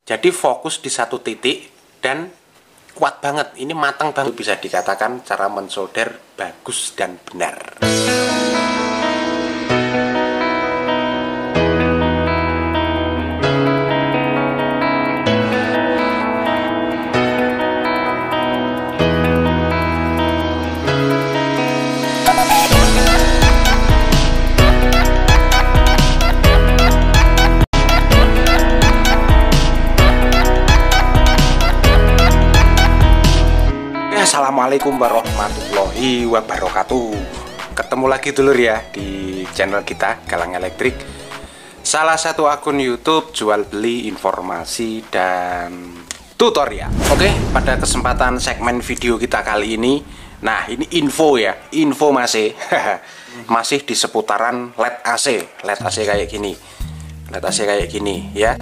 Jadi fokus di satu titik dan kuat banget. Ini matang banget, bisa dikatakan cara mensolder bagus dan benar. Assalamualaikum warahmatullahi wabarakatuh. Ketemu lagi dulur ya di channel kita Galang Elektrik, salah satu akun YouTube jual beli informasi dan tutorial. Oke, pada kesempatan segmen video kita kali ini, nah ini info ya, info masih masih di seputaran LED AC kayak gini, LED AC kayak gini ya.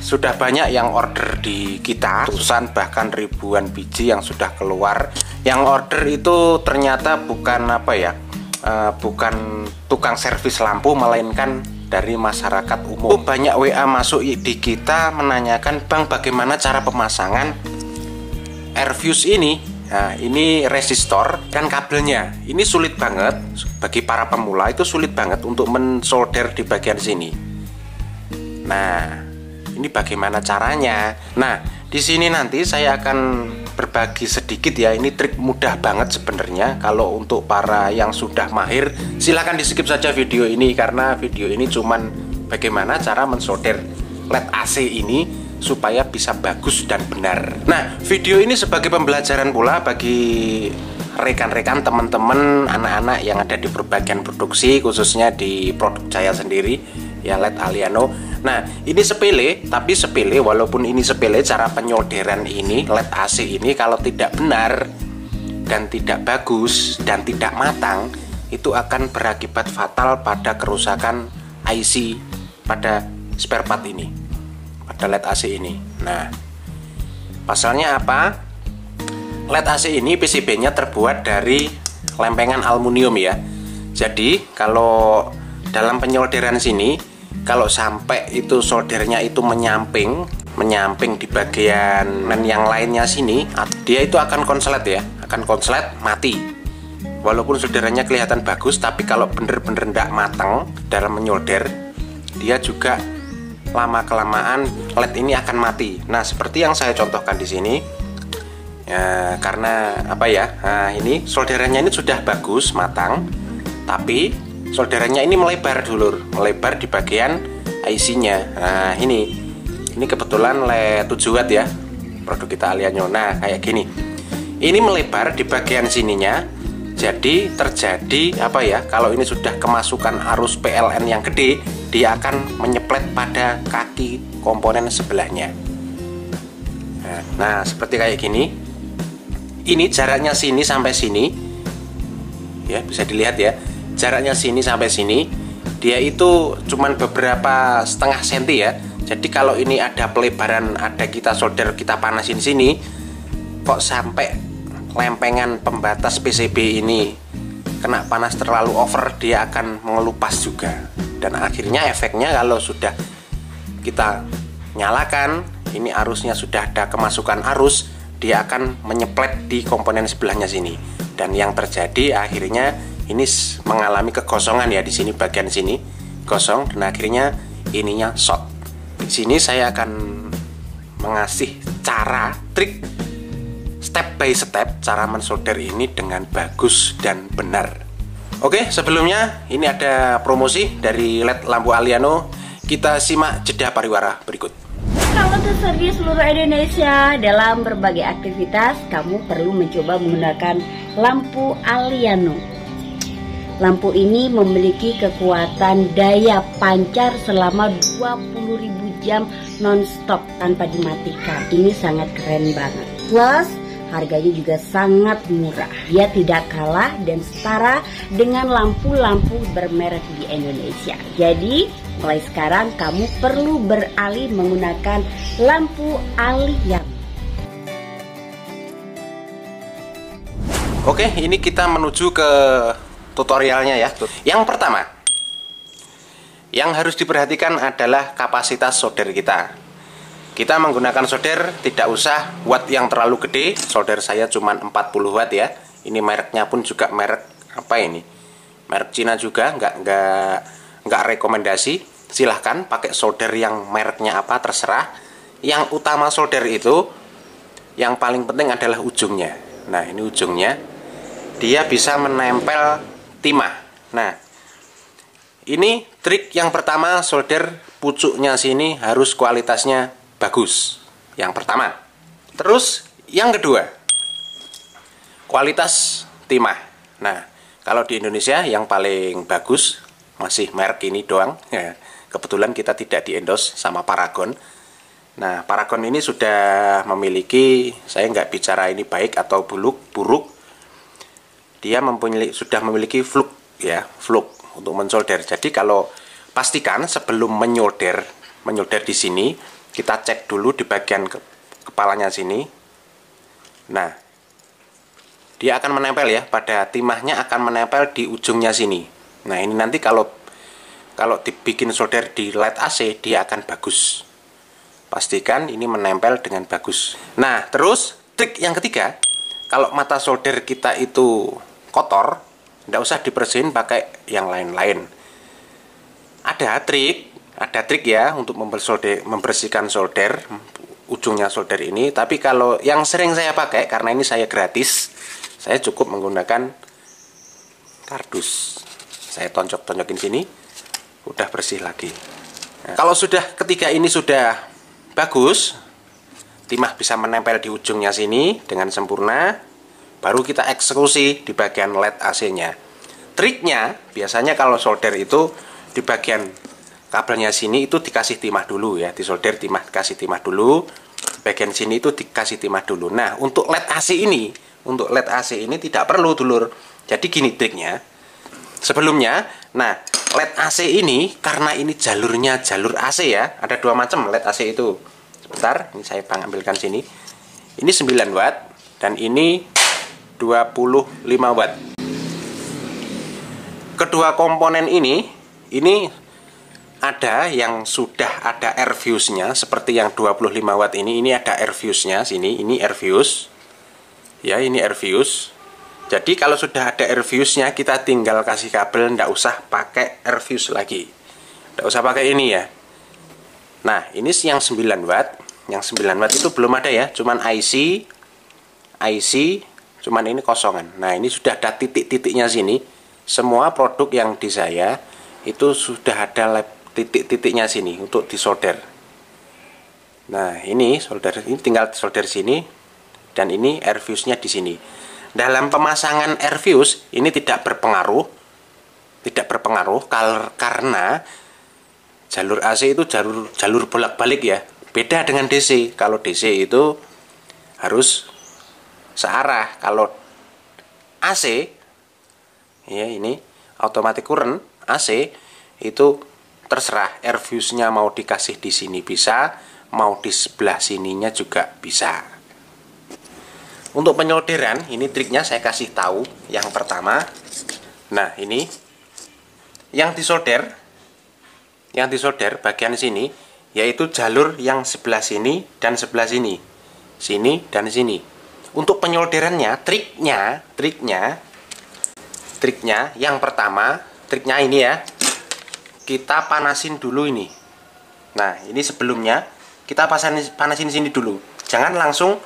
Sudah banyak yang order di kita, ratusan bahkan ribuan biji yang sudah keluar. Yang order itu ternyata bukan bukan tukang servis lampu, melainkan dari masyarakat umum. Banyak WA masuk di kita menanyakan, Bang, bagaimana cara pemasangan Airfuse ini? Nah, ini resistor dan kabelnya. Ini sulit banget bagi para pemula, itu sulit banget untuk mensolder di bagian sini. Nah, ini bagaimana caranya? Nah, di sini nanti saya akan berbagi sedikit ya. Ini trik mudah banget sebenarnya. Kalau untuk para yang sudah mahir, silahkan di skip saja video ini, karena video ini cuman bagaimana cara mensolder LED AC ini supaya bisa bagus dan benar. Nah, video ini sebagai pembelajaran pula bagi rekan-rekan, teman-teman, anak-anak yang ada di berbagai produksi, khususnya di produk saya sendiri ya, LED Aliano. Nah, ini sepele, tapi sepele, walaupun ini sepele, cara penyolderan ini LED AC ini kalau tidak benar dan tidak bagus dan tidak matang, itu akan berakibat fatal pada kerusakan IC pada spare part ini, pada LED AC ini. Nah, pasalnya apa? LED AC ini PCB-nya terbuat dari lempengan aluminium ya. Jadi kalau dalam penyolderan sini, kalau sampai itu soldernya itu menyamping di bagian yang lainnya sini, dia itu akan konslet ya, akan konslet, mati. Walaupun solderannya kelihatan bagus, tapi kalau bener-bener tidak matang dalam menyolder, dia juga lama-kelamaan LED ini akan mati. Nah, seperti yang saya contohkan di sini. Ya, karena nah, ini solderannya ini sudah bagus, matang, tapi solderannya ini melebar dulur, melebar di bagian IC-nya. Nah, ini kebetulan LED 7 watt ya, produk kita Aliano. Nah, kayak gini. Ini melebar di bagian sininya. Jadi terjadi kalau ini sudah kemasukan arus PLN yang gede, dia akan menyeplet pada kaki komponen sebelahnya. Nah, seperti kayak gini. Ini jaraknya sini sampai sini. Ya, bisa dilihat ya. Jaraknya sini sampai sini, dia itu cuman beberapa setengah senti ya. Jadi kalau ini ada pelebaran, ada kita solder, kita panasin sini, kok sampai lempengan pembatas PCB ini kena panas terlalu over, dia akan mengelupas juga. Dan akhirnya efeknya kalau sudah kita nyalakan, ini arusnya sudah ada kemasukan arus, dia akan menyeplet di komponen sebelahnya sini. Dan yang terjadi akhirnya ini mengalami kekosongan ya, di sini bagian sini kosong dan akhirnya ininya short. Di sini saya akan mengasih cara, trik step by step cara mensolder ini dengan bagus dan benar. Oke, sebelumnya ini ada promosi dari LED lampu Aliano. Kita simak jeda pariwara berikut. Kalau tersedia seluruh Indonesia dalam berbagai aktivitas, kamu perlu mencoba menggunakan lampu Aliano. Lampu ini memiliki kekuatan daya pancar selama 20.000 jam non-stop tanpa dimatikan. Ini sangat keren banget. Plus, harganya juga sangat murah. Dia tidak kalah dan setara dengan lampu-lampu bermerek di Indonesia. Jadi, mulai sekarang kamu perlu beralih menggunakan lampu Aliano. Oke, ini kita menuju ke tutorialnya ya. Yang pertama, yang harus diperhatikan adalah kapasitas solder kita. Kita menggunakan solder tidak usah watt yang terlalu gede. Solder saya cuma 40 watt ya. Ini mereknya pun juga merek apa ini? Merek Cina juga, nggak rekomendasi. Silahkan pakai solder yang mereknya apa terserah. Yang utama solder itu, yang paling penting adalah ujungnya. Nah, ini ujungnya. Dia bisa menempel timah. Nah, ini trik yang pertama, solder pucuknya sini harus kualitasnya bagus. Yang pertama. Terus yang kedua, kualitas timah. Nah, kalau di Indonesia yang paling bagus masih merek ini doang ya. Kebetulan kita tidak di endorse sama Paragon. Nah, Paragon ini sudah memiliki, saya nggak bicara ini baik atau buruk. Dia sudah memiliki fluk ya, fluk untuk mensolder. Jadi kalau pastikan sebelum menyolder di sini, kita cek dulu di bagian kepalanya sini. Nah, dia akan menempel ya, pada timahnya akan menempel di ujungnya sini. Nah, ini nanti kalau dibikin solder di LED AC, dia akan bagus. Pastikan ini menempel dengan bagus. Nah, terus trik yang ketiga, kalau mata solder kita itu kotor, tidak usah dibersihin pakai yang lain-lain. Ada trik ya untuk membersihkan solder, ujungnya solder ini. Tapi kalau yang sering saya pakai, karena ini saya gratis, saya cukup menggunakan kardus. Saya tonjok-tonjokin sini, udah bersih lagi. Nah, kalau sudah ketiga ini sudah bagus, timah bisa menempel di ujungnya sini dengan sempurna, baru kita eksekusi di bagian LED AC-nya. Triknya biasanya kalau solder itu di bagian kabelnya sini itu dikasih timah dulu ya, disolder kasih timah dulu. Bagian sini itu dikasih timah dulu. Nah, untuk LED AC ini tidak perlu, dulur. Jadi gini triknya. Sebelumnya, nah, LED AC ini karena ini jalurnya jalur AC ya, ada dua macam LED AC itu. Sebentar, ini saya ambilkan sini. Ini 9 watt dan ini 25 watt. Kedua komponen ini ada yang sudah ada air fuse-nya, seperti yang 25 watt ini ada air fuse-nya sini, ini air fuse. Ya, ini air fuse. Jadi kalau sudah ada air fuse-nya, kita tinggal kasih kabel, ndak usah pakai air fuse lagi. Ndak usah pakai ini ya. Nah, ini yang 9 watt. Yang 9 watt itu belum ada ya, cuman IC, cuman ini kosongan. Nah, ini sudah ada titik-titiknya sini. Semua produk yang di saya itu sudah ada titik-titiknya sini untuk disolder. Nah, ini tinggal solder sini, dan ini air fuse-nya di sini. Dalam pemasangan air fuse ini tidak berpengaruh karena jalur AC itu jalur bolak-balik ya. Beda dengan DC. Kalau DC itu harus searah. Kalau AC ya, ini automatic current AC itu terserah, air fuse-nya mau dikasih di sini bisa, mau di sebelah sininya juga bisa. Untuk penyolderan, ini triknya saya kasih tahu. Yang pertama, nah ini yang disolder bagian sini, yaitu jalur yang sebelah sini dan sebelah sini, sini dan sini. Untuk penyolderannya, triknya yang pertama, triknya ini ya, kita panasin dulu ini. Nah, ini sebelumnya kita panasin sini dulu. Jangan langsung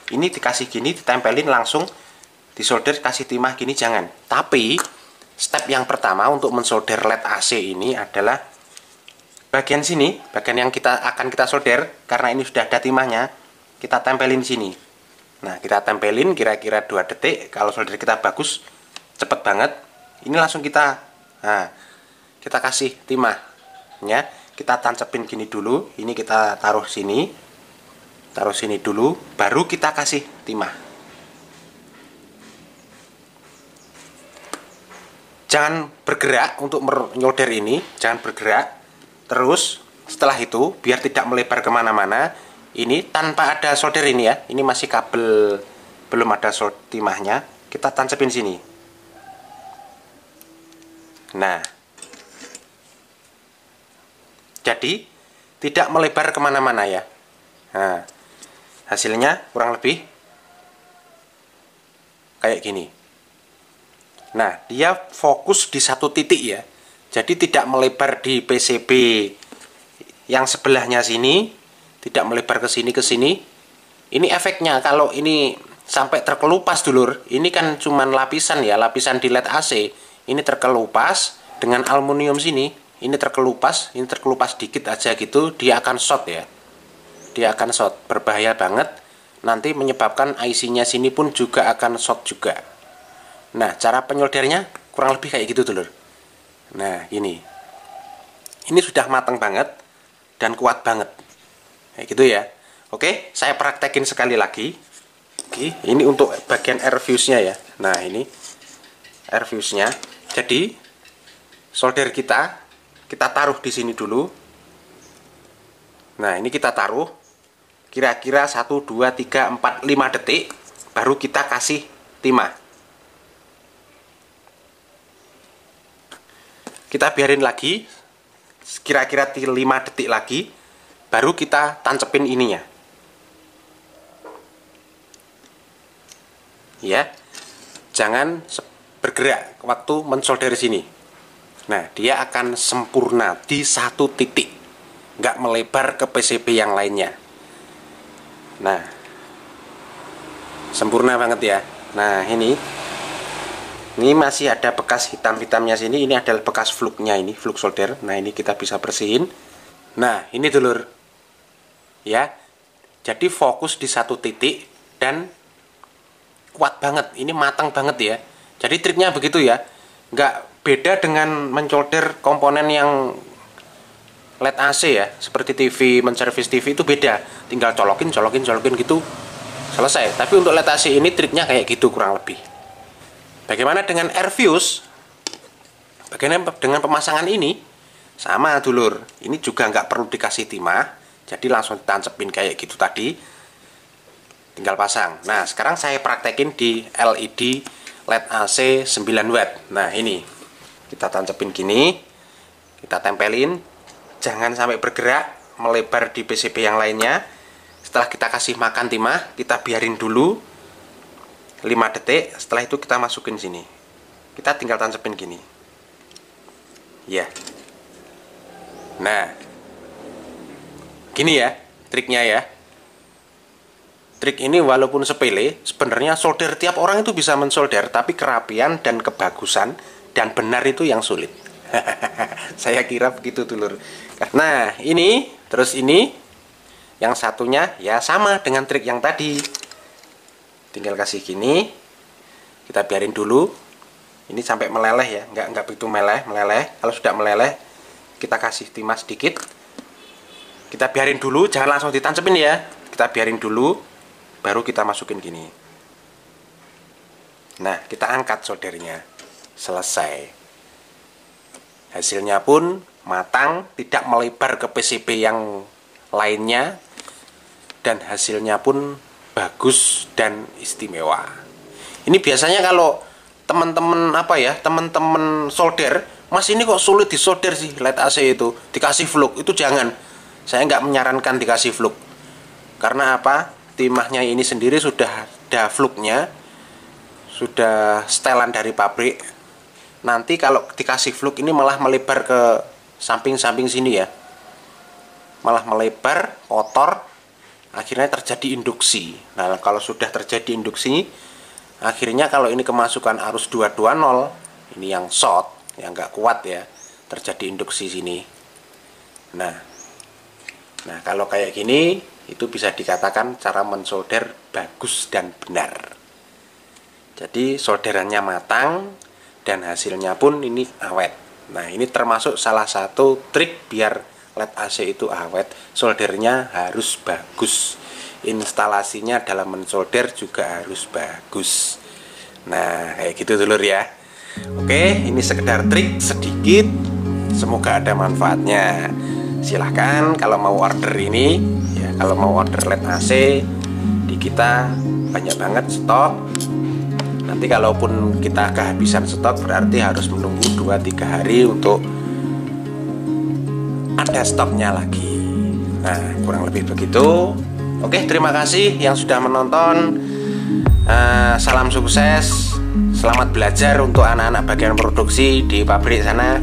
ini dikasih gini, ditempelin langsung disolder kasih timah gini, jangan. Tapi step yang pertama untuk mensolder LED AC ini adalah bagian sini, bagian yang akan kita solder, karena ini sudah ada timahnya, kita tempelin sini. Nah, kita tempelin kira-kira 2 detik. Kalau solder kita bagus, cepet banget. Ini langsung kita kasih timahnya, kita tancepin gini dulu. Ini kita taruh sini dulu, baru kita kasih timah. Jangan bergerak untuk menyolder ini, jangan bergerak. Terus setelah itu, biar tidak melebar kemana-mana, ini tanpa ada solder ini ya, ini masih kabel, belum ada timahnya, kita tancepin sini. Nah, jadi tidak melebar kemana-mana ya. Nah, hasilnya kurang lebih kayak gini. Nah, dia fokus di satu titik ya. Jadi tidak melebar di PCB yang sebelahnya sini, tidak melebar ke sini. Ini efeknya kalau ini sampai terkelupas dulur. Ini kan cuman lapisan ya, lapisan di LED AC. Ini terkelupas dengan aluminium sini. Ini terkelupas dikit aja gitu, dia akan short ya. Dia akan short, berbahaya banget. Nanti menyebabkan IC-nya sini pun juga akan short juga. Nah, cara penyoldernya kurang lebih kayak gitu dulur. Nah, ini sudah matang banget dan kuat banget. Kayak gitu ya. Oke, saya praktekin sekali lagi. Oke, ini untuk bagian air fuse-nya ya. Nah, ini air fuse-nya. Jadi, solder kita taruh di sini dulu. Nah, ini kita taruh kira-kira 1, 2, 3, 4, 5 detik. Baru kita kasih timah. Kita biarin lagi kira-kira 5 detik lagi, baru kita tancepin ininya ya. Jangan bergerak waktu mensolder sini. Nah, dia akan sempurna di satu titik, nggak melebar ke PCB yang lainnya. Nah, sempurna banget ya. Nah, ini masih ada bekas hitam-hitamnya sini. Ini adalah bekas fluknya, ini fluk solder. Nah, ini kita bisa bersihin. Nah, ini dulur ya. Jadi fokus di satu titik dan kuat banget. Ini matang banget ya. Jadi triknya begitu ya. Nggak beda dengan mensolder komponen yang LED AC ya, seperti TV, menservis TV itu beda. Tinggal colokin gitu, selesai. Tapi untuk LED AC ini triknya kayak gitu kurang lebih. Bagaimana dengan air fuse? Bagaimana dengan pemasangan ini? Sama dulur, ini juga nggak perlu dikasih timah, jadi langsung ditancepin kayak gitu tadi, tinggal pasang. Nah, sekarang saya praktekin di LED LED AC 9 watt. Nah, ini kita tancepin gini, kita tempelin, jangan sampai bergerak melebar di PCB yang lainnya. Setelah kita kasih makan timah, kita biarin dulu 5 detik. Setelah itu kita masukin sini, kita tinggal tancepin gini ya. Nah, gini ya triknya ya. Trik ini walaupun sepele, sebenarnya solder tiap orang itu bisa mensolder, tapi kerapian dan kebagusan dan benar itu yang sulit. Saya kira begitu dulur. Nah, ini terus ini yang satunya ya sama dengan trik yang tadi. Tinggal kasih gini, kita biarin dulu. Ini sampai meleleh ya, nggak begitu meleleh. Kalau sudah meleleh, kita kasih timah sedikit. Kita biarin dulu, jangan langsung ditancepin ya. Kita biarin dulu, baru kita masukin gini. Nah, kita angkat soldernya, selesai. Hasilnya pun matang, tidak melebar ke PCB yang lainnya, dan hasilnya pun bagus dan istimewa. Ini biasanya kalau teman-teman teman-teman solder, Mas ini kok sulit disolder sih LED AC itu, dikasih fluk, itu jangan. Saya nggak menyarankan dikasih fluk. Karena apa? Timahnya ini sendiri sudah ada fluknya, sudah setelan dari pabrik. Nanti kalau dikasih fluk ini malah melebar ke samping-samping sini ya, malah melebar, kotor, akhirnya terjadi induksi. Nah, kalau sudah terjadi induksi, akhirnya kalau ini kemasukan arus 220, ini yang short, yang nggak kuat ya, terjadi induksi sini. Nah, kalau kayak gini, itu bisa dikatakan cara mensolder bagus dan benar. Jadi solderannya matang dan hasilnya pun ini awet. Nah, ini termasuk salah satu trik biar LED AC itu awet, soldernya harus bagus, instalasinya dalam mensolder juga harus bagus. Nah, kayak gitu dulur ya. Oke, ini sekedar trik sedikit, semoga ada manfaatnya. Silahkan kalau mau order ini ya, kalau mau order LED AC di kita banyak banget stok. Nanti kalaupun kita kehabisan stok, berarti harus menunggu 2-3 hari untuk ada stoknya lagi. Nah, kurang lebih begitu. Oke, terima kasih yang sudah menonton. Salam sukses, selamat belajar untuk anak-anak bagian produksi di pabrik sana.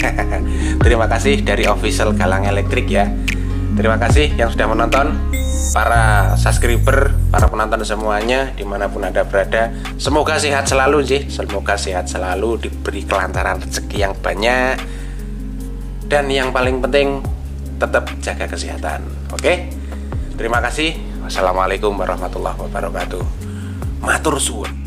Terima kasih dari official Galang Elektrik ya. Terima kasih yang sudah menonton, para subscriber, para penonton semuanya dimanapun Anda berada. Semoga sehat selalu sih, semoga sehat selalu, diberi kelancaran rezeki yang banyak, dan yang paling penting tetap jaga kesehatan. Oke, terima kasih. Wassalamualaikum warahmatullahi wabarakatuh. Matur suwun.